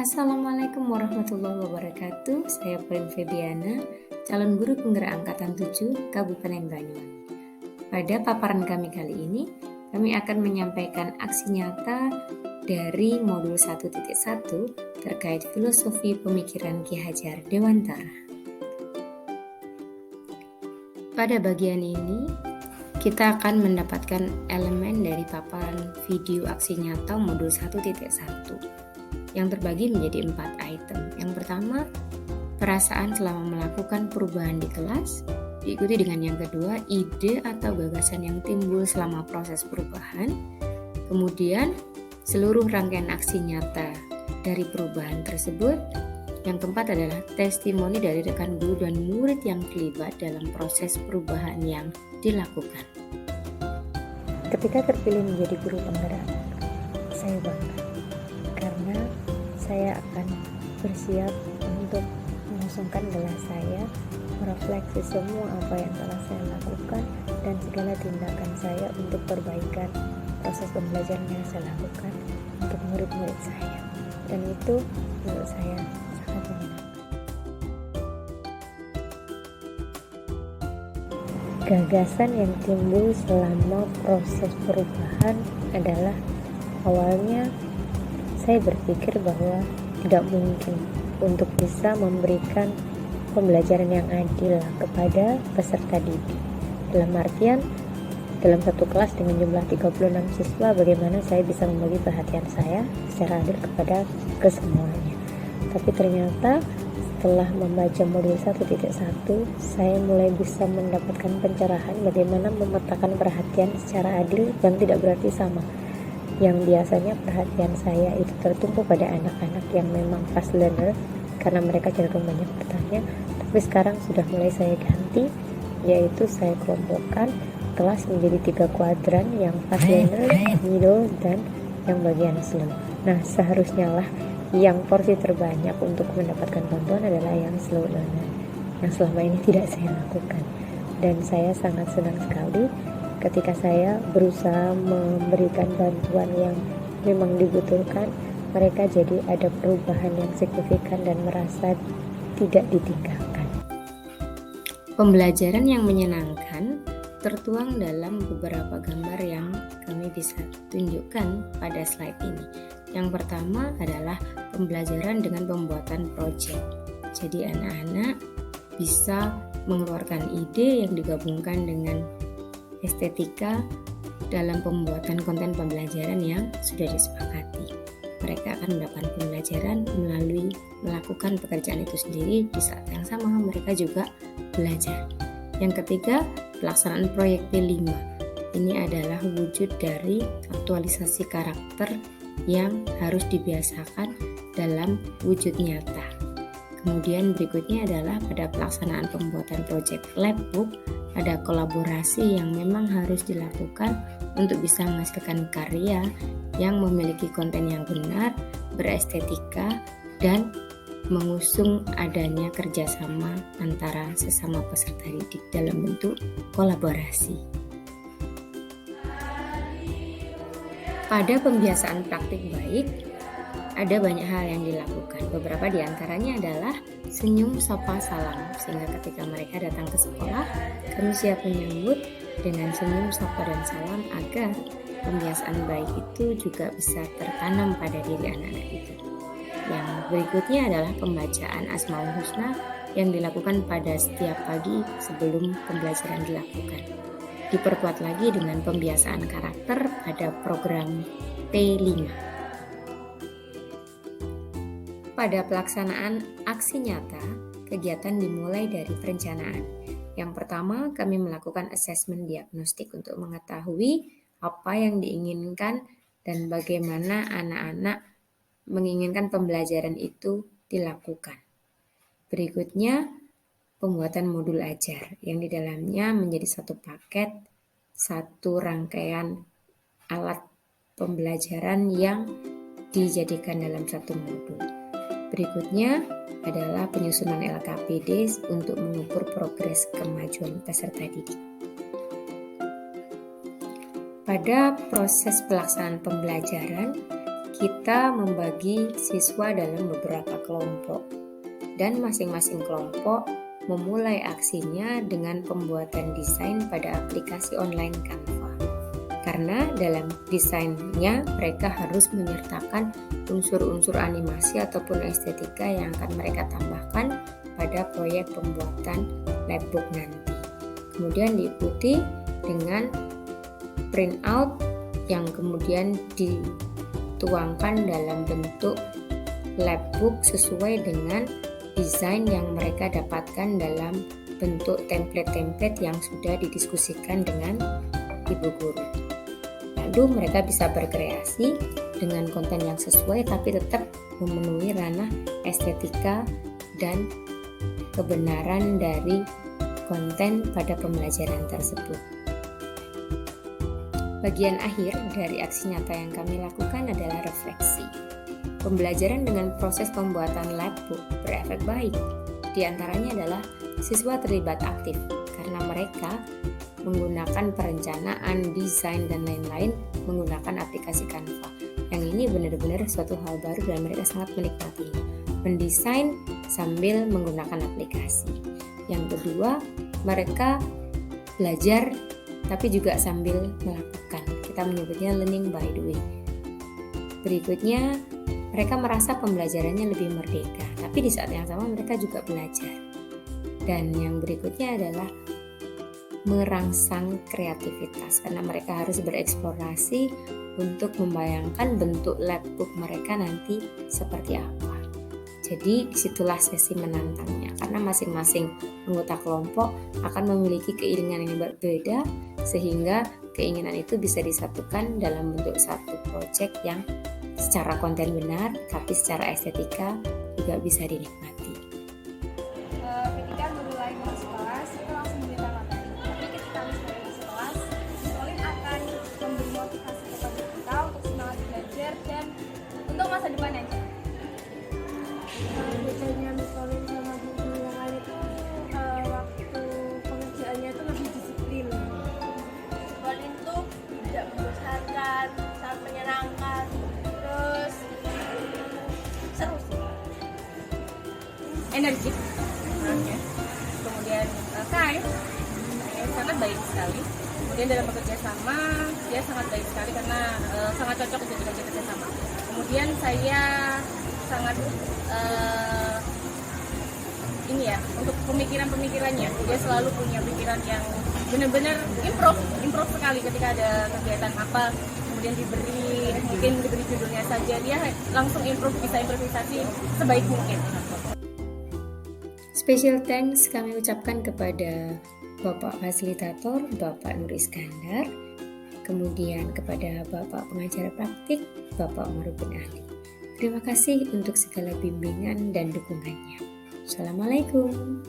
Assalamualaikum warahmatullahi wabarakatuh. Saya Prin Febiana, calon guru penggerak angkatan 7 Kabupaten Banyuwangi. Pada paparan kami kali ini, kami akan menyampaikan aksi nyata dari modul 1.1 terkait filosofi pemikiran Ki Hajar Dewantara. Pada bagian ini, kita akan mendapatkan elemen dari paparan video aksi nyata modul 1.1 yang terbagi menjadi 4 item. Yang pertama, perasaan selama melakukan perubahan di kelas. Diikuti dengan yang kedua, ide atau gagasan yang timbul selama proses perubahan. Kemudian, seluruh rangkaian aksi nyata dari perubahan tersebut. Yang keempat adalah testimoni dari rekan guru dan murid yang terlibat dalam proses perubahan yang dilakukan. Ketika terpilih menjadi guru penggerak, saya bangga karena saya akan bersiap untuk mengosongkan gelas saya, merefleksi semua apa yang telah saya lakukan dan segala tindakan saya untuk perbaikan proses pembelajaran yang saya lakukan untuk murid-murid saya. Dan itu menurut saya sangat menyenangkan. Gagasan yang timbul selama proses perubahan adalah awalnya saya berpikir bahwa tidak mungkin untuk bisa memberikan pembelajaran yang adil kepada peserta didik. Dalam artian, dalam satu kelas dengan jumlah 36 siswa, bagaimana saya bisa membagi perhatian saya secara adil kepada kesemuanya. Tapi ternyata setelah membaca modul 1.1, saya mulai bisa mendapatkan pencerahan bagaimana memetakan perhatian secara adil yang tidak berarti sama. Yang biasanya perhatian saya itu tertumpu pada anak-anak yang memang fast learner karena mereka cenderung banyak bertanya, tapi sekarang sudah mulai saya ganti, yaitu saya kelompokkan kelas menjadi 3 kuadran, yang fast learner, middle, dan yang bagian slow. Nah, seharusnya lah yang porsi terbanyak untuk mendapatkan bantuan adalah yang slow learner, yang selama ini tidak saya lakukan. Dan saya sangat senang sekali ketika saya berusaha memberikan bantuan yang memang dibutuhkan, mereka jadi ada perubahan yang signifikan dan merasa tidak ditinggalkan. Pembelajaran yang menyenangkan tertuang dalam beberapa gambar yang kami bisa tunjukkan pada slide ini. Yang pertama adalah pembelajaran dengan pembuatan proyek. Jadi anak-anak bisa mengeluarkan ide yang digabungkan dengan estetika dalam pembuatan konten pembelajaran yang sudah disepakati. Mereka akan mendapatkan pembelajaran melalui melakukan pekerjaan itu sendiri. Di saat yang sama mereka juga belajar. Yang ketiga, pelaksanaan proyek P5. Ini adalah wujud dari aktualisasi karakter yang harus dibiasakan dalam wujud nyata. Kemudian berikutnya adalah pada pelaksanaan pembuatan proyek Labbook, ada kolaborasi yang memang harus dilakukan untuk bisa menghasilkan karya yang memiliki konten yang benar, berestetika, dan mengusung adanya kerjasama antara sesama peserta didik dalam bentuk kolaborasi. Pada pembiasaan praktik baik, ada banyak hal yang dilakukan. Beberapa di antaranya adalah senyum, sapa, salam, sehingga ketika mereka datang ke sekolah, kami siap menyambut dengan senyum, sapa, dan salam agar pembiasaan baik itu juga bisa tertanam pada diri anak-anak itu. Yang berikutnya adalah pembacaan Asmaul Husna yang dilakukan pada setiap pagi sebelum pembelajaran dilakukan. Diperkuat lagi dengan pembiasaan karakter pada program P5. Pada pelaksanaan aksi nyata, kegiatan dimulai dari perencanaan. Yang pertama, kami melakukan asesmen diagnostik untuk mengetahui apa yang diinginkan dan bagaimana anak-anak menginginkan pembelajaran itu dilakukan. Berikutnya, pembuatan modul ajar yang di dalamnya menjadi satu paket, satu rangkaian alat pembelajaran yang dijadikan dalam satu modul. Berikutnya adalah penyusunan LKPD untuk mengukur progres kemajuan peserta didik. Pada proses pelaksanaan pembelajaran, kita membagi siswa dalam beberapa kelompok dan masing-masing kelompok memulai aksinya dengan pembuatan desain pada aplikasi online Canva. Karena dalam desainnya mereka harus menyertakan unsur-unsur animasi ataupun estetika yang akan mereka tambahkan pada proyek pembuatan labbook nanti. Kemudian diikuti dengan printout yang kemudian dituangkan dalam bentuk labbook sesuai dengan desain yang mereka dapatkan dalam bentuk template-template yang sudah didiskusikan dengan ibu guru. Lalu mereka bisa berkreasi dengan konten yang sesuai tapi tetap memenuhi ranah estetika dan kebenaran dari konten pada pembelajaran tersebut. Bagian akhir dari aksi nyata yang kami lakukan adalah refleksi. Pembelajaran dengan proses pembuatan labbook berefek baik. Di antaranya adalah siswa terlibat aktif karena mereka menggunakan perencanaan, desain, dan lain-lain menggunakan aplikasi Canva. Yang ini benar-benar suatu hal baru dan mereka sangat menikmatinya. Mendesain sambil menggunakan aplikasi. Yang kedua, mereka belajar tapi juga sambil melakukan. Kita menyebutnya learning by doing. Berikutnya, mereka merasa pembelajarannya lebih merdeka, tapi di saat yang sama mereka juga belajar. Dan yang berikutnya adalah merangsang kreativitas, karena mereka harus bereksplorasi untuk membayangkan bentuk labbook mereka nanti seperti apa. Jadi disitulah sesi menantangnya, karena masing-masing anggota kelompok akan memiliki keinginan yang berbeda, sehingga keinginan itu bisa disatukan dalam bentuk satu proyek yang secara konten benar, tapi secara estetika juga bisa dinikmati. Ketika memulai kelas kita langsung memberikan materi. Tapi ketika mulai kelas, Solin akan memberi motivasi kepada kita untuk semangat belajar dan untuk masa depan aja. Bedanya Solin sama guru yang lain itu waktu pengerjaannya itu lebih disiplin. Solin tuh tidak membosankan, sangat menyenangkan. Terus seru sih, energik orangnya. Kemudian Kai sangat baik sekali. Kemudian dalam bekerja sama dia sangat baik sekali karena sangat cocok untuk bekerja sama. Kemudian saya sangat untuk pemikirannya dia selalu punya pikiran yang benar-benar improve sekali ketika ada kegiatan apa. Kemudian diberi judulnya saja, dia langsung bisa improvisasi sebaik mungkin. Special thanks kami ucapkan kepada Bapak Fasilitator, Bapak Nur Iskandar, kemudian kepada Bapak Pengajar Praktik, Bapak Marupin Ali. Terima kasih untuk segala bimbingan dan dukungannya. Assalamualaikum.